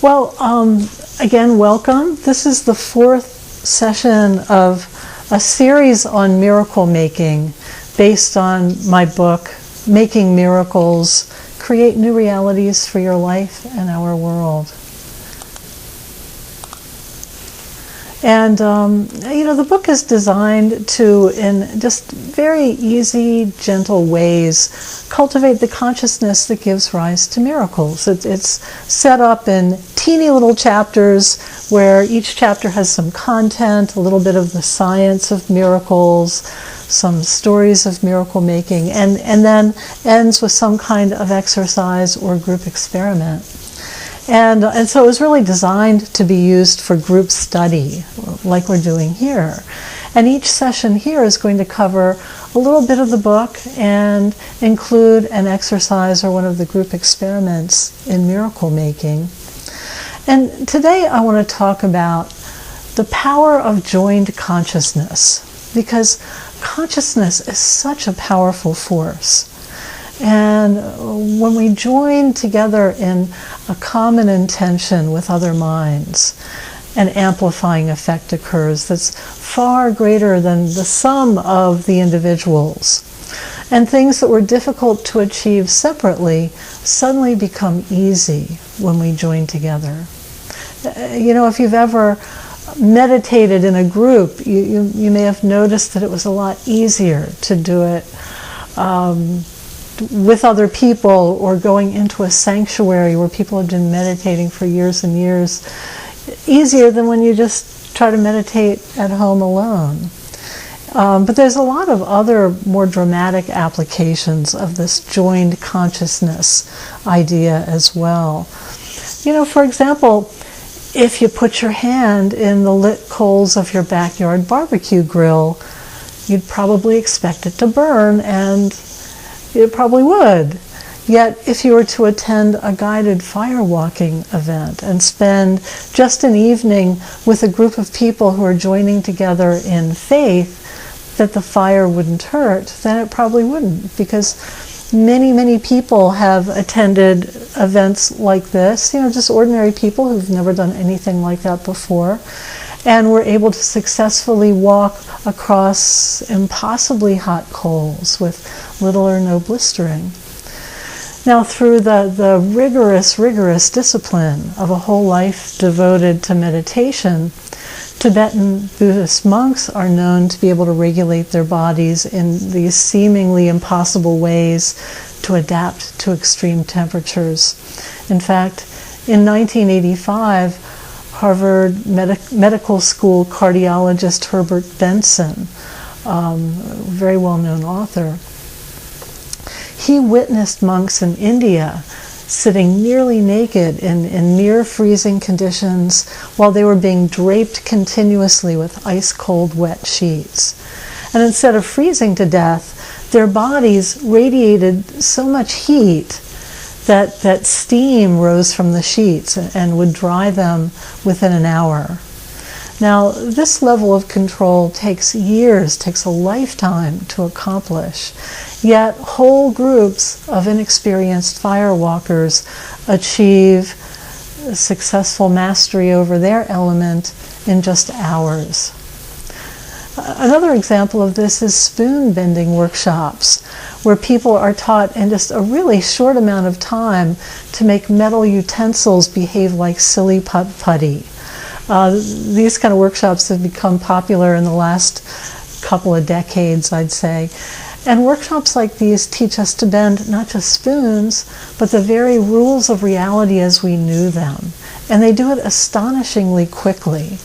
Well, again, welcome. This is the fourth session of a series on miracle making based on my book, Making Miracles, Create New Realities for Your Life and Our World. And, the book is designed to, in just very easy, gentle ways, cultivate the consciousness that gives rise to miracles. It's set up in teeny little chapters where each chapter has some content, a little bit of the science of miracles, some stories of miracle making, and then ends with some kind of exercise or group experiment. And so it was really designed to be used for group study, like we're doing here. And each session here is going to cover a little bit of the book and include an exercise or one of the group experiments in miracle making. And today I want to talk about the power of joined consciousness, because consciousness is such a powerful force. And when we join together in a common intention with other minds, an amplifying effect occurs that's far greater than the sum of the individuals. And things that were difficult to achieve separately suddenly become easy when we join together. If you've ever meditated in a group, you may have noticed that it was a lot easier to do it with other people, or going into a sanctuary where people have been meditating for years and years, easier than when you just try to meditate at home alone. But there's a lot of other more dramatic applications of this joined consciousness idea as well. For example, if you put your hand in the lit coals of your backyard barbecue grill, you'd probably expect it to burn, and it probably would. Yet, if you were to attend a guided fire walking event and spend just an evening with a group of people who are joining together in faith that the fire wouldn't hurt, then it probably wouldn't, because many, many people have attended events like this, just ordinary people who've never done anything like that before, and were able to successfully walk across impossibly hot coals with little or no blistering. Now, through the rigorous discipline of a whole life devoted to meditation, Tibetan Buddhist monks are known to be able to regulate their bodies in these seemingly impossible ways to adapt to extreme temperatures. In fact, in 1985, Harvard Medical School cardiologist Herbert Benson, a very well-known author, he witnessed monks in India sitting nearly naked in near-freezing conditions while they were being draped continuously with ice-cold wet sheets. And instead of freezing to death, their bodies radiated so much heat that steam rose from the sheets and would dry them within an hour. Now, this level of control takes years, takes a lifetime to accomplish. Yet whole groups of inexperienced firewalkers achieve successful mastery over their element in just hours. Another example of this is spoon bending workshops, where people are taught in just a really short amount of time to make metal utensils behave like silly putty. These kind of workshops have become popular in the last couple of decades, I'd say. And workshops like these teach us to bend not just spoons, but the very rules of reality as we knew them. And they do it astonishingly quickly.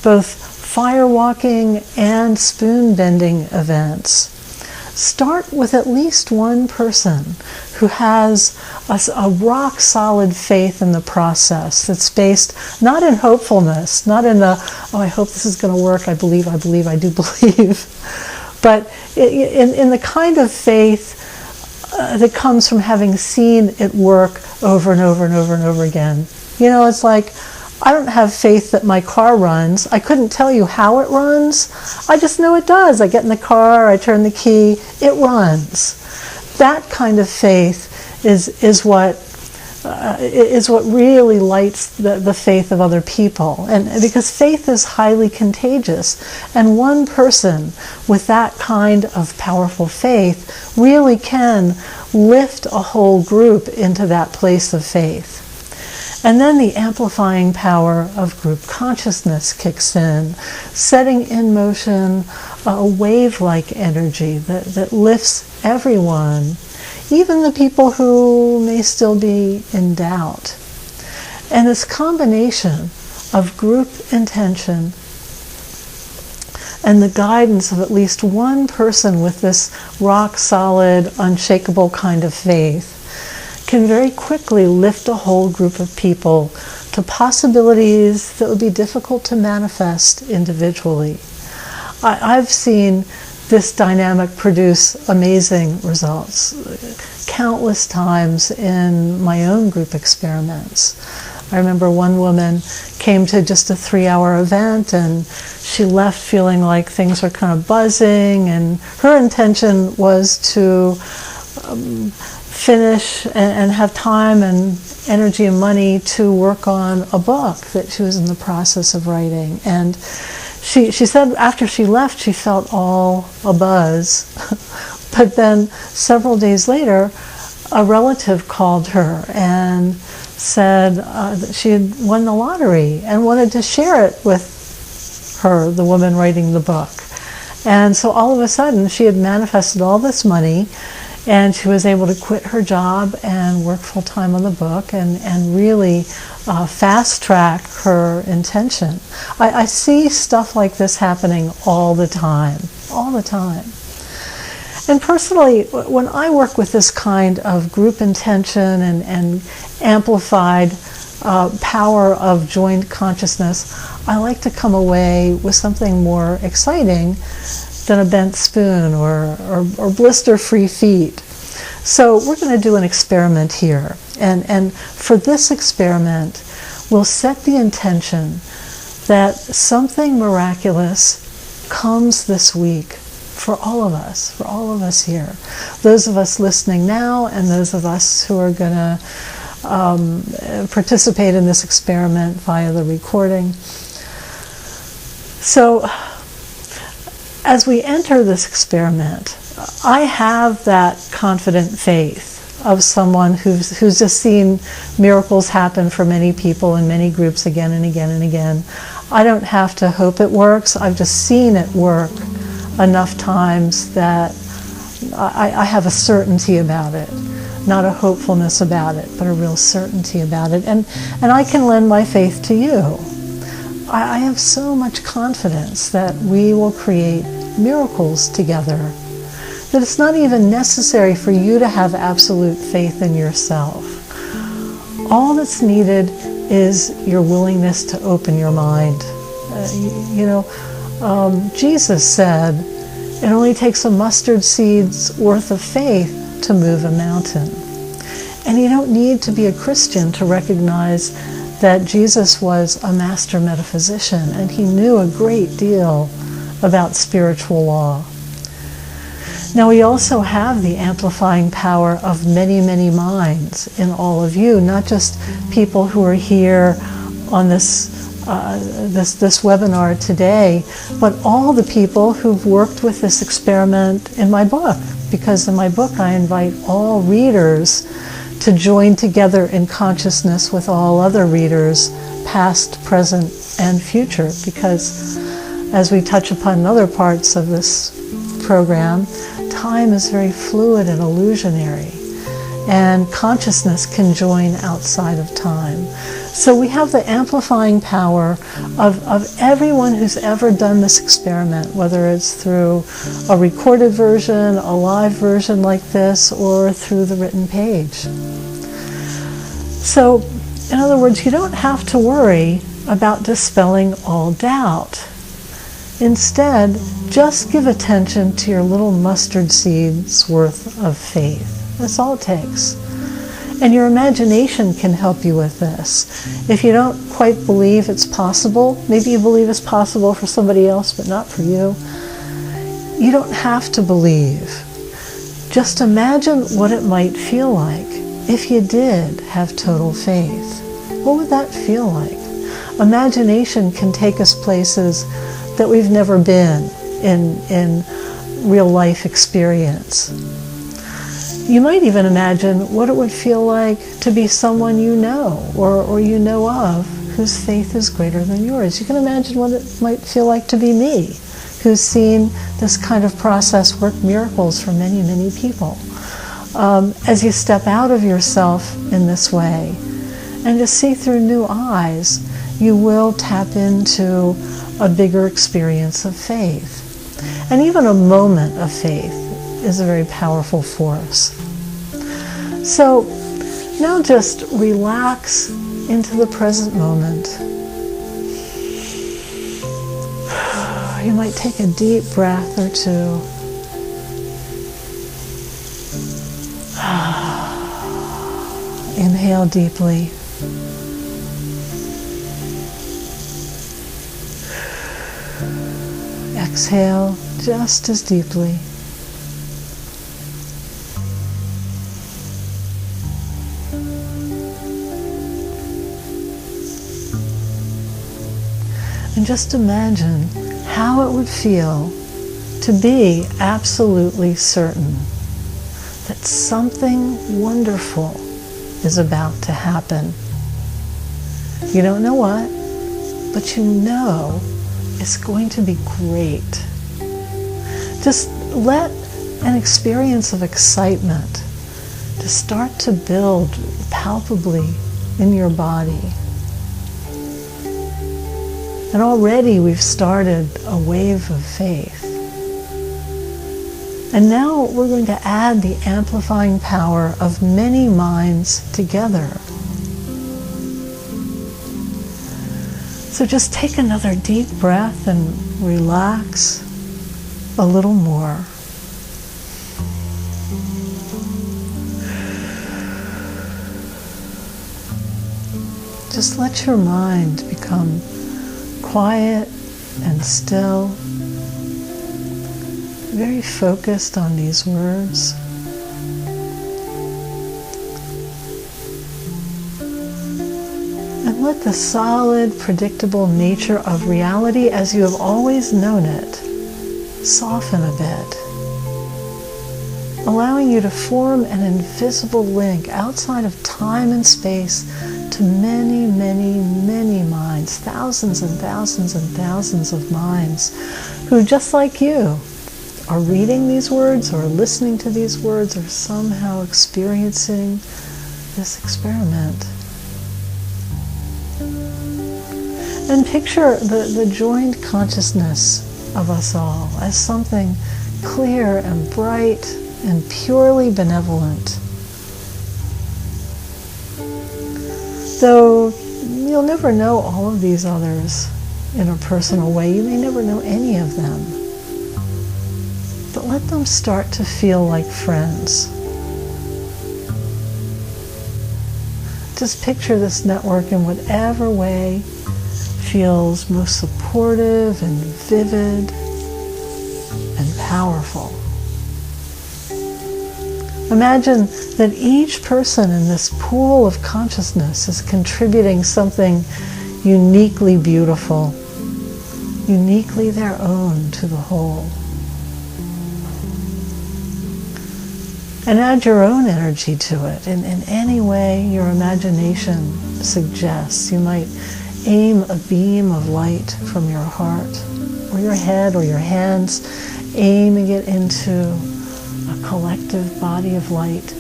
Both firewalking and spoon bending events start with at least one person who has a rock solid faith in the process that's based not in hopefulness, not in I hope this is going to work, I believe, I do believe, but in the kind of faith that comes from having seen it work over and over and over and over again. It's like, I don't have faith that my car runs. I couldn't tell you how it runs. I just know it does. I get in the car, I turn the key, it runs. That kind of faith is what is what really lights the faith of other people. And because faith is highly contagious, and one person with that kind of powerful faith really can lift a whole group into that place of faith. And then the amplifying power of group consciousness kicks in, setting in motion a wave-like energy that lifts everyone, even the people who may still be in doubt. And this combination of group intention and the guidance of at least one person with this rock-solid, unshakable kind of faith can very quickly lift a whole group of people to possibilities that would be difficult to manifest individually. I've seen this dynamic produce amazing results countless times in my own group experiments. I remember one woman came to just a 3-hour event, and she left feeling like things were kind of buzzing, and her intention was to finish and have time and energy and money to work on a book that she was in the process of writing. And she said after she left she felt all abuzz. But then several days later a relative called her and said that she had won the lottery and wanted to share it with her, the woman writing the book. And so all of a sudden she had manifested all this money, and she was able to quit her job and work full-time on the book and really fast-track her intention. I see stuff like this happening all the time. And personally, when I work with this kind of group intention and amplified power of joined consciousness, I like to come away with something more exciting than a bent spoon or blister-free feet. So we're going to do an experiment here. And for this experiment, we'll set the intention that something miraculous comes this week for all of us here. Those of us listening now and those of us who are going to participate in this experiment via the recording. So as we enter this experiment, I have that confident faith of someone who's just seen miracles happen for many people in many groups again and again and again. I don't have to hope it works. I've just seen it work enough times that I have a certainty about it. Not a hopefulness about it, but a real certainty about it. And I can lend my faith to you. I have so much confidence that we will create miracles together, that it's not even necessary for you to have absolute faith in yourself. All that's needed is your willingness to open your mind. Jesus said, it only takes a mustard seed's worth of faith to move a mountain. And you don't need to be a Christian to recognize that Jesus was a master metaphysician, and he knew a great deal about spiritual law. Now we also have the amplifying power of many, many minds in all of you, not just people who are here on this webinar today, but all the people who've worked with this experiment in my book, because in my book I invite all readers to join together in consciousness with all other readers, past, present, and future, because as we touch upon other parts of this program, time is very fluid and illusionary, and consciousness can join outside of time. So we have the amplifying power of everyone who's ever done this experiment, whether it's through a recorded version, a live version like this, or through the written page. So, in other words, you don't have to worry about dispelling all doubt. Instead, just give attention to your little mustard seed's worth of faith. That's all it takes. And your imagination can help you with this. If you don't quite believe it's possible, maybe you believe it's possible for somebody else but not for you, you don't have to believe. Just imagine what it might feel like if you did have total faith, what would that feel like? Imagination can take us places that we've never been in real life experience. You might even imagine what it would feel like to be someone you know or you know of whose faith is greater than yours. You can imagine what it might feel like to be me, who's seen this kind of process work miracles for many, many people. As you step out of yourself in this way and to see through new eyes, you will tap into a bigger experience of faith. And even a moment of faith is a very powerful force. So now just relax into the present moment. You might take a deep breath or two. Inhale deeply. Exhale just as deeply. And just imagine how it would feel to be absolutely certain that something wonderful is about to happen. You don't know what, but you know it's going to be great. Just let an experience of excitement to start to build palpably in your body. And already we've started a wave of faith. And now we're going to add the amplifying power of many minds together. So just take another deep breath and relax a little more. Just let your mind become quiet and still, very focused on these words. And let the solid, predictable nature of reality as you have always known it soften a bit, allowing you to form an invisible link outside of time and space to many, many, many minds, thousands and thousands and thousands of minds who, just like you, are reading these words or listening to these words or somehow experiencing this experiment. And picture the joined consciousness of us all as something clear and bright and purely benevolent. Though you'll never know all of these others in a personal way, you may never know any of them. But let them start to feel like friends. Just picture this network in whatever way feels most supportive and vivid and powerful. Imagine that each person in this pool of consciousness is contributing something uniquely beautiful, uniquely their own to the whole. And add your own energy to it in any way your imagination suggests. You might aim a beam of light from your heart or your head or your hands, aiming it into a collective body of light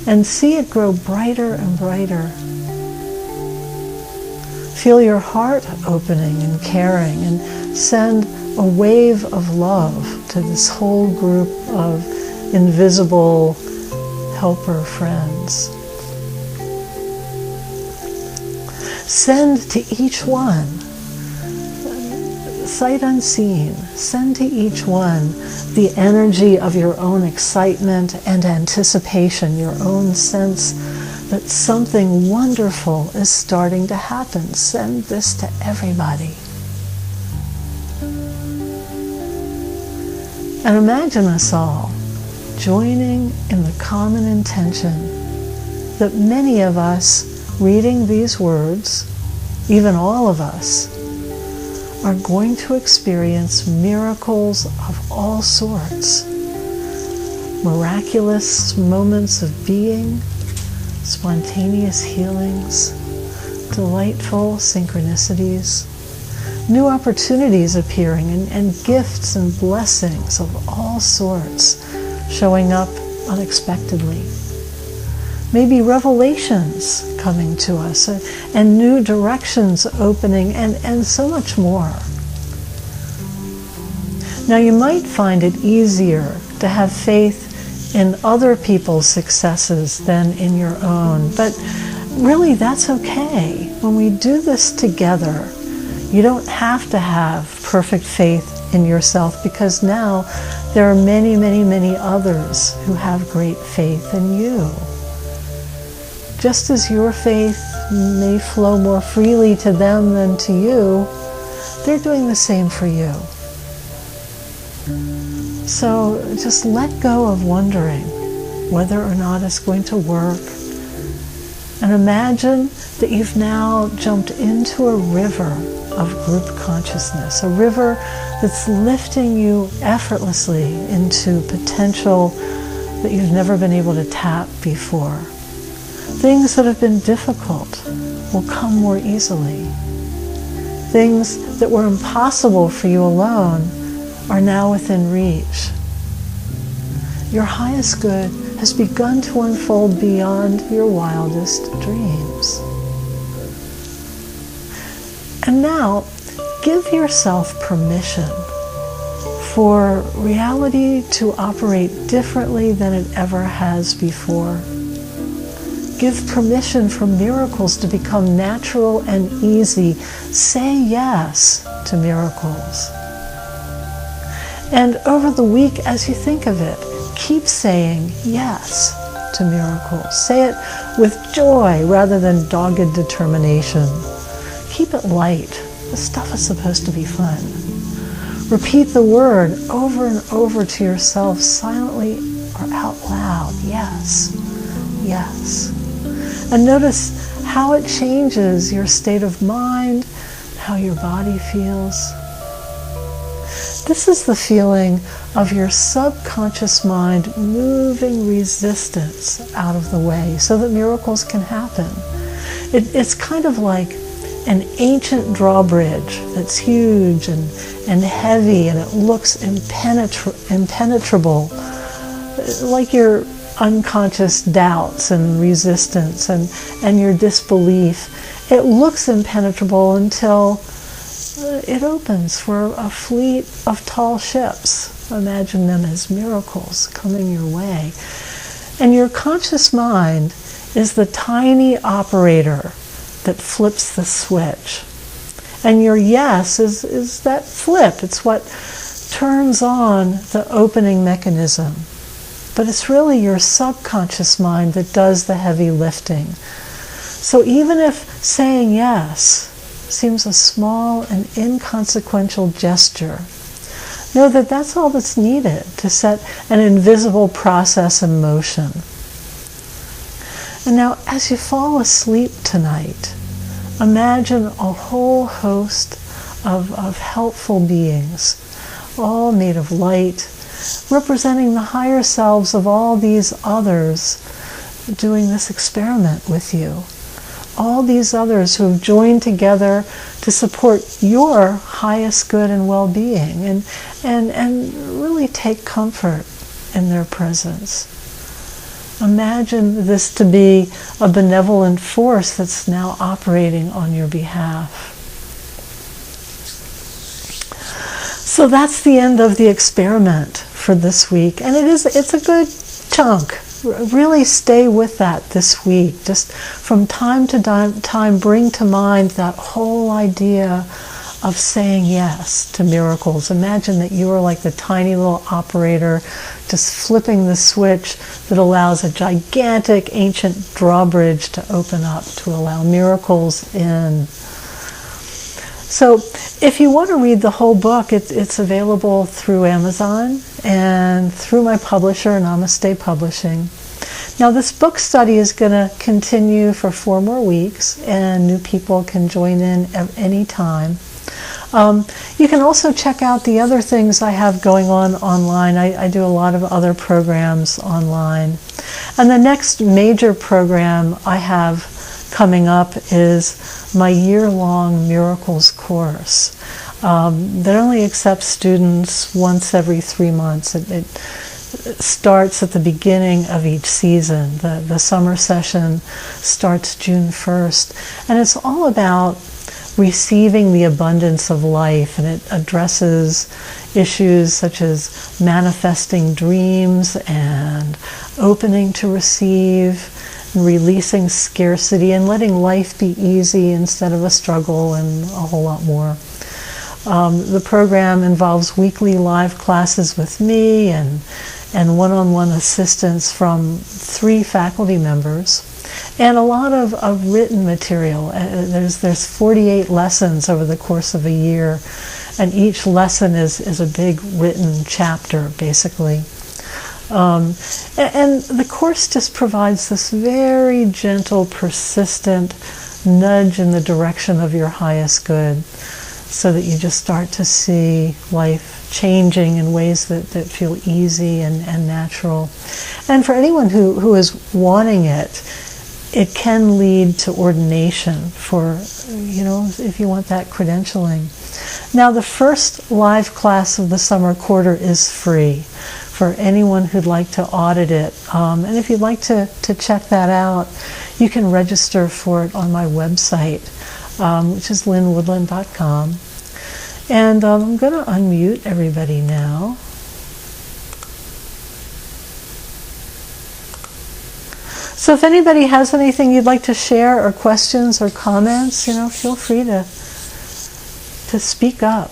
and see it grow brighter and brighter. Feel your heart opening and caring and send a wave of love to this whole group of invisible helper friends. Send to each one, sight unseen, send to each one the energy of your own excitement and anticipation, your own sense that something wonderful is starting to happen. Send this to everybody. And imagine us all joining in the common intention that many of us reading these words, even all of us, are going to experience miracles of all sorts. Miraculous moments of being, spontaneous healings, delightful synchronicities, new opportunities appearing, and gifts and blessings of all sorts showing up unexpectedly. Maybe revelations coming to us, and new directions opening, and so much more. Now, you might find it easier to have faith in other people's successes than in your own, but really that's okay. When we do this together, you don't have to have perfect faith in yourself, because now there are many, many, many others who have great faith in you. Just as your faith may flow more freely to them than to you, they're doing the same for you. So just let go of wondering whether or not it's going to work, and imagine that you've now jumped into a river of group consciousness, a river that's lifting you effortlessly into potential that you've never been able to tap before. Things that have been difficult will come more easily. Things that were impossible for you alone are now within reach. Your highest good has begun to unfold beyond your wildest dreams. And now, give yourself permission for reality to operate differently than it ever has before. Give permission for miracles to become natural and easy. Say yes to miracles. And over the week, as you think of it, keep saying yes to miracles. Say it with joy rather than dogged determination. Keep it light. This stuff is supposed to be fun. Repeat the word over and over to yourself, silently or out loud. Yes, yes. And notice how it changes your state of mind, how your body feels. This is the feeling of your subconscious mind moving resistance out of the way so that miracles can happen. It's kind of like an ancient drawbridge that's huge and heavy, and it looks impenetrable, like your unconscious doubts and resistance and your disbelief. It looks impenetrable until it opens for a fleet of tall ships. Imagine them as miracles coming your way. And your conscious mind is the tiny operator that flips the switch. And your yes is that flip. It's what turns on the opening mechanism. But it's really your subconscious mind that does the heavy lifting. So even if saying yes seems a small and inconsequential gesture, know that that's all that's needed to set an invisible process in motion. And now, as you fall asleep tonight, imagine a whole host of helpful beings, all made of light, representing the higher selves of all these others doing this experiment with you. All these others who have joined together to support your highest good and well-being, and really take comfort in their presence. Imagine this to be a benevolent force that's now operating on your behalf. So that's the end of the experiment for this week, and it's a good chunk. Really stay with that this week. Just from time to time, bring to mind that whole idea of saying yes to miracles. Imagine that you are like the tiny little operator just flipping the switch that allows a gigantic ancient drawbridge to open up to allow miracles in. So if you want to read the whole book, it's available through Amazon and through my publisher, Namaste Publishing. Now this book study is going to continue for 4 more weeks, and new people can join in at any time. You can also check out the other things I have going on online. I do a lot of other programs online. And the next major program I have coming up is my year-long Miracles course. That only accepts students once every 3 months. It starts at the beginning of each season. The summer session starts June 1st, and it's all about receiving the abundance of life, and it addresses issues such as manifesting dreams and opening to receive and releasing scarcity and letting life be easy instead of a struggle, and a whole lot more. The program involves weekly live classes with me and one-on-one assistance from 3 faculty members, and a lot of written material. There's 48 lessons over the course of a year, and each lesson is a big written chapter, basically. And the course just provides this very gentle, persistent nudge in the direction of your highest good, so that you just start to see life changing in ways that feel easy and natural. And for anyone who is wanting it, it can lead to ordination for, if you want that credentialing. Now, the first live class of the summer quarter is free for anyone who'd like to audit it. And if you'd like to check that out, you can register for it on my website, which is lynnwoodland.com. And I'm going to unmute everybody now. So if anybody has anything you'd like to share, or questions or comments, feel free to speak up.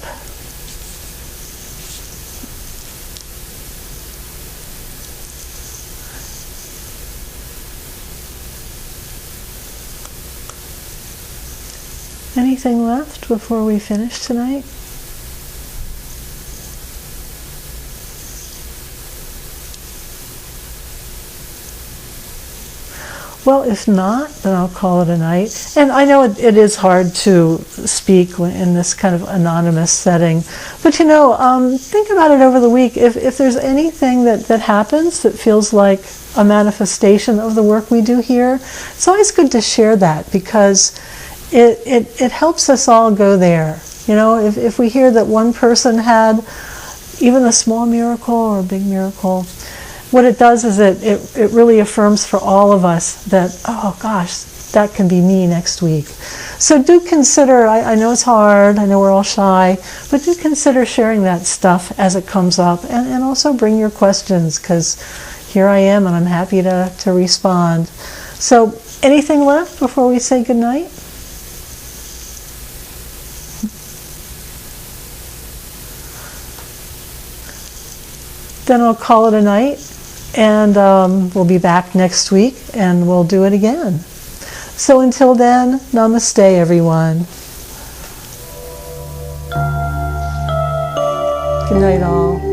Anything left before we finish tonight? Well, if not, then I'll call it a night. And I know it is hard to speak in this kind of anonymous setting, but think about it over the week. If there's anything that happens that feels like a manifestation of the work we do here, it's always good to share that, because it helps us all go there. If we hear that one person had even a small miracle or a big miracle, what it does is it really affirms for all of us that, oh gosh, that can be me next week. So do consider, I know it's hard, I know we're all shy, but do consider sharing that stuff as it comes up, and also bring your questions, because here I am and I'm happy to respond. So anything left before we say goodnight? Then I'll call it a night. And we'll be back next week, and we'll do it again. So until then, namaste, everyone. Good night, all.